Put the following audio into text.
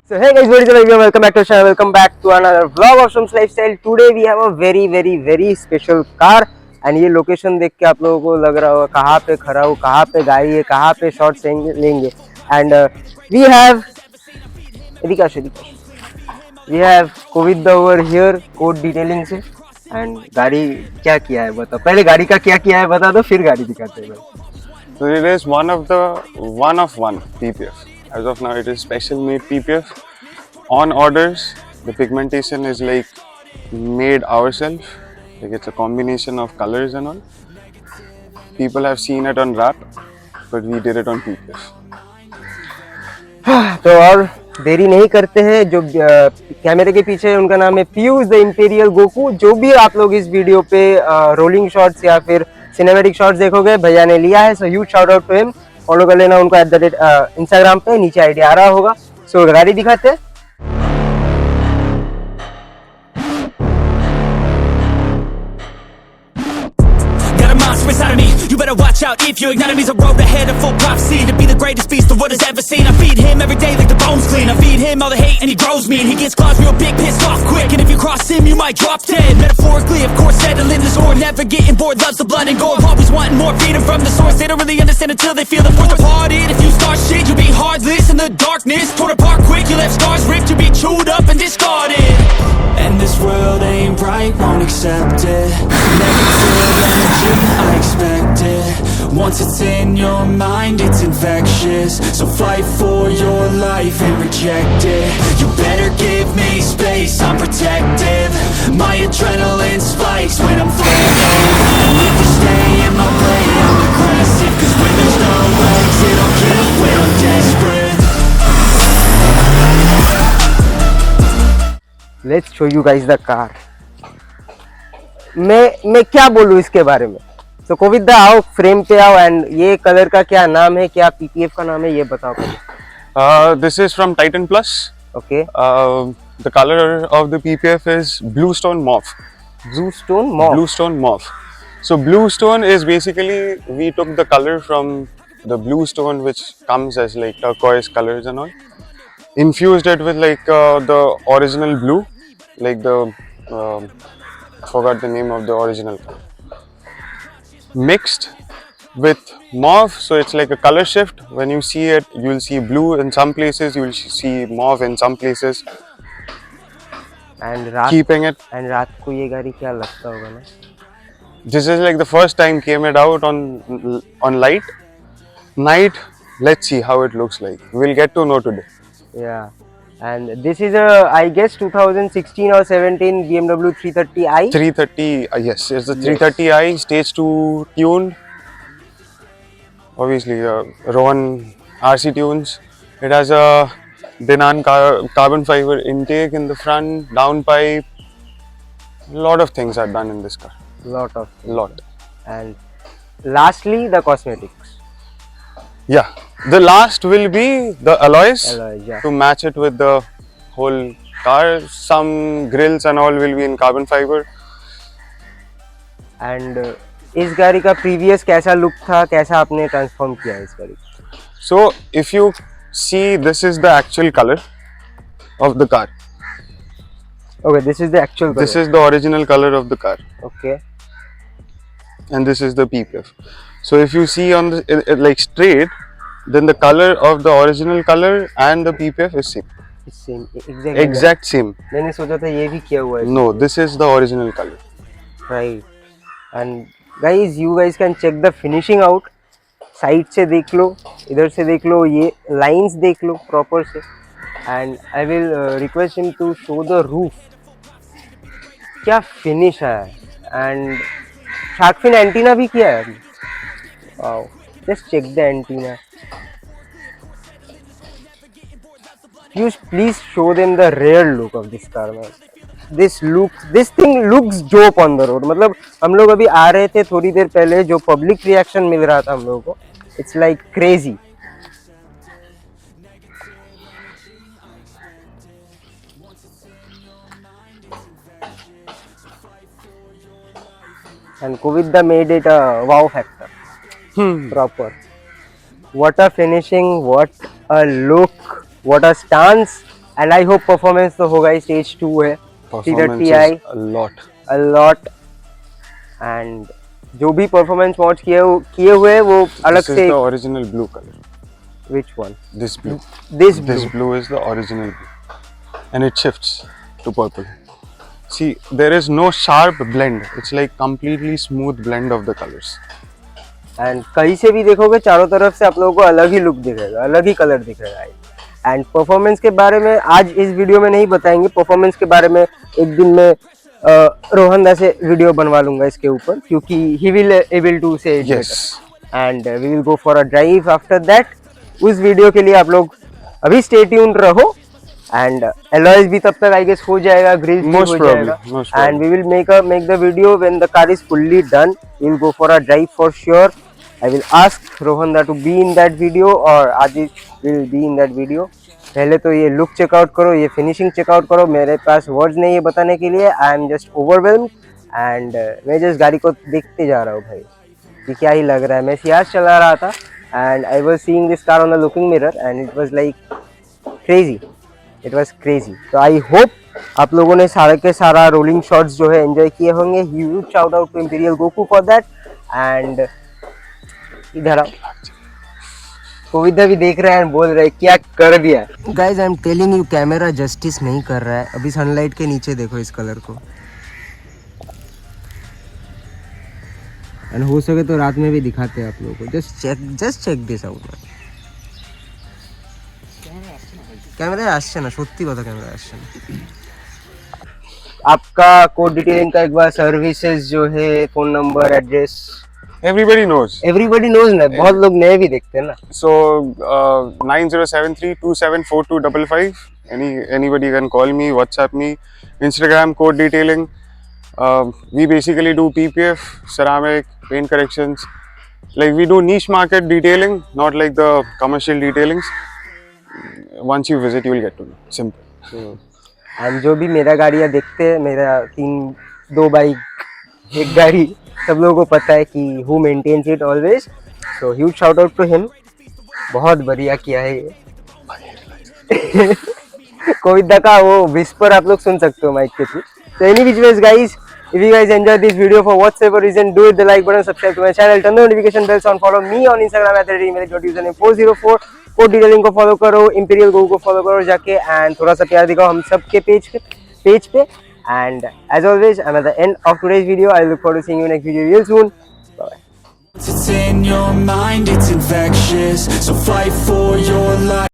So hey guys, what is up? Welcome back to the channel. Welcome back to another vlog of Shams Lifestyle. Today we have a very special car and ये location देख के आप लोगों को लग रहा होगा कहाँ पे खड़ा हूँ, कहाँ पे गाड़ी है, कहाँ पे शॉट्स लेंगे. And we have we have Kode over here, Kode detailing से. And गाड़ी क्या किया है बताओ. पहले गाड़ी का क्या किया है बता दो, फिर गाड़ी दिखाते हैं. So it is one of one PPF. As of now, it is special made PPF on orders. The pigmentation is like made ourselves. Like it's a combination of colors and all. People have seen it on wrap, but we did it on PPF. तो और देरी नहीं करते हैं. जो कैमरे के पीछे है उनका नाम है पीयूष द इंपीरियल गोकू. जो भी आप लोग इस वीडियो पे रोलिंग शॉट्स या फिर सिनेमैटिक शॉट्स देखोगे, भैया ने लिया है. So huge shout out to him. Follow कर लेना उनको इंस्टाग्राम पे, नीचे आईडी आ रहा होगा. सो गाड़ी दिखाते हैं. Inside of me, you better watch out if you ignite me. A road ahead of full prophecy to be the greatest beast the world has ever seen. I feed him every day like the bones clean. I feed him all the hate and he grows me. And he gets claws real big, pissed off quick. And if you cross him, you might drop dead. Metaphorically, of course, settling the score. Never getting bored, loves the blood and gore. Always wanting more, freedom from the source. They don't really understand until they feel the force departed. If you start shit, you'll be heartless in the darkness. Torn apart quick, you left scars ripped. You'll be chewed up and discarded. And this world ain't right, won't accept it. Negative energy, I expect it. Once it's in your mind, it's infectious. So fight for your life and reject it. You better give me space, I'm protective. My adrenaline spikes when I'm flaming. And if you stay in my way, I'm aggressive. Cause when there's no exit, I'll get when I'm desperate. Let's show you guys the car. मैं क्या बोलूँ इसके बारे में. तो कोविद आओ, frame पे आओ. एंड ये कलर का क्या नाम है, क्या पीपीएफ का नाम है, ये बताओ पहले. This is from Tyton Plus. Okay. The color of the PPF is Bluestone Moff. Bluestone Moff. So Bluestone is basically, we took the color from the bluestone which comes as like turquoise colors and all. Infused it with like the original blue. Like I forgot the name of the original color. Mixed with mauve, so it's like a color shift. When you see it, you'll see blue in some places, you'll see mauve in some places. And keeping it. And रात को ये गाड़ी क्या लगता होगा ना. This is like the first time came it out on light. Night, let's see how it looks like. We'll get to know today. Yeah. And this is a, I guess 2016 or 17 BMW 330i. 330, yes, it's the 330i stage 2 tuned. Obviously, Rowan RC tunes. It has a Dinan carbon fiber intake in the front, downpipe. A lot of things are done in this car. Lot. And lastly, the cosmetics. Yeah, the last will be the alloys Yeah. to match it with the whole car. Some grills and all will be in carbon fiber. And इस गाड़ी का previous कैसा look था, कैसा आपने transform किया इस गाड़ी. So if you see, this is the actual color of the car. Okay, this is the actual color. This is the original color of the car. Okay. And this is the PPF. So if you see on the like straight, then the color of the original color and the PPF is same. It's same. Exact same. मैंने सोचा था ये भी किया हुआ है. No, this is the original color. Right. And guys, you guys can check the finishing out. Side से देख लो, इधर से देख लो, ये लाइंस देख लो प्रॉपर से. And I will request him to show the roof. क्या फिनिश है. And शार्क फिन एंटीना भी किया है. Wow, just check the antenna. Please show them the real look of this car, man. This thing looks dope on the road. मतलब हम लोग अभी आ रहे थे थोड़ी देर पहले, जो पब्लिक रिएक्शन मिल रहा था हम लोगों को, it's like crazy. And Kode made it a wow factor. Proper. What a finishing, what a look, what a stance. And I hope performance तो होगा ही, स्टेज 2 है, Performance 330i is a lot. a lot, and जो भी performance modes किए हुए हैं वो अलग This is से. the original blue color. Which one? This blue. This This blue. blue is the original blue. And it shifts to purple. See, there is no sharp blend. It's like completely smooth blend of the colors. And कहीं से भी देखोगे चारों तरफ से आप लोगों को अलग ही लुक दिखेगा, अलग ही कलर दिखेगा. एंड परफॉर्मेंस के बारे में आज इस वीडियो में नहीं बताएंगे. परफॉर्मेंस के बारे में एक दिन में रोहन दा से वीडियो बनवा लूंगा इसके ऊपर, क्योंकि he will able to say it Yes. And we will go for a drive after that. उस वीडियो के लिए आप लोग अभी स्टे ट्यून्ड रहो. एंड एलॉयज भी तब तक आई गेस हो जाएगा, ग्रिल्स भी Most हो probably, जाएगा. most and we will make the video when the car is fully done. We will go for a drive for sure. I will ask Rohan da to be in that video और Adit will be in that video. पहले तो ये look checkout करो, ये finishing checkout करो. मेरे पास words नहीं है बताने के लिए. I am just overwhelmed and मैं जस्ट गाड़ी को देखते जा रहा हूँ भाई कि क्या ही लग रहा है. मैं सियाज चला रहा था and I was seeing this car on the looking mirror and it was like crazy. It was crazy. तो आई होप आप लोगों ने सारे के सारा रोलिंग शॉट्स जो है एंजॉय किए होंगे. Huge shout out to Imperial Goku for that. And इधर आओ, कोविदा भी देख रहा है और बोल रहा है क्या कर दिया. Guys I am telling you, camera justice नहीं कर रहा है. अभी सनलाइट के नीचे देखो इस कलर को. एंड हो सके तो रात में भी दिखाते हैं आप लोगों को. Just check this out. Camera আসছে না, সত্যি কথা कैमरा আসছে না. आपका कोड डिटेलिंग का एक बार सर्विसेज जो है, phone number, address. Everybody knows. Everybody knows ना, बहुत लोग नए भी देखते हैं ना. So 9073274255. Anybody can call me, WhatsApp me, Instagram Code Detailing. We basically do PPF, ceramic, paint corrections. Like we do niche market detailing, not like the commercial detailings. Once you visit, you will get to know. Simple. And जो भी मेरा गाड़ियाँ देखते हैं, मेरा 2 bike 1 गाड़ी, सब लोगों को पता है कि who maintains it always. So huge shout out to him. बहुत बढ़िया किया है ये. कोविदा का वो विस्पर आप लोग सुन सकते हो माइक के through. So anyways guys, if you guys enjoyed this video for whatsoever reason, do hit the like button, subscribe to my channel, turn the notification bells on, follow me on Instagram at @username 404. Code detailing को follow करो, imperial गो को follow करो जाके, and थोड़ा सा प्यार दिखाओ हम सबके पेज पे. And as always I am at the end of today's video. I look forward to seeing you next video real soon. Bye. It's in your mind, it's infectious. So fight for your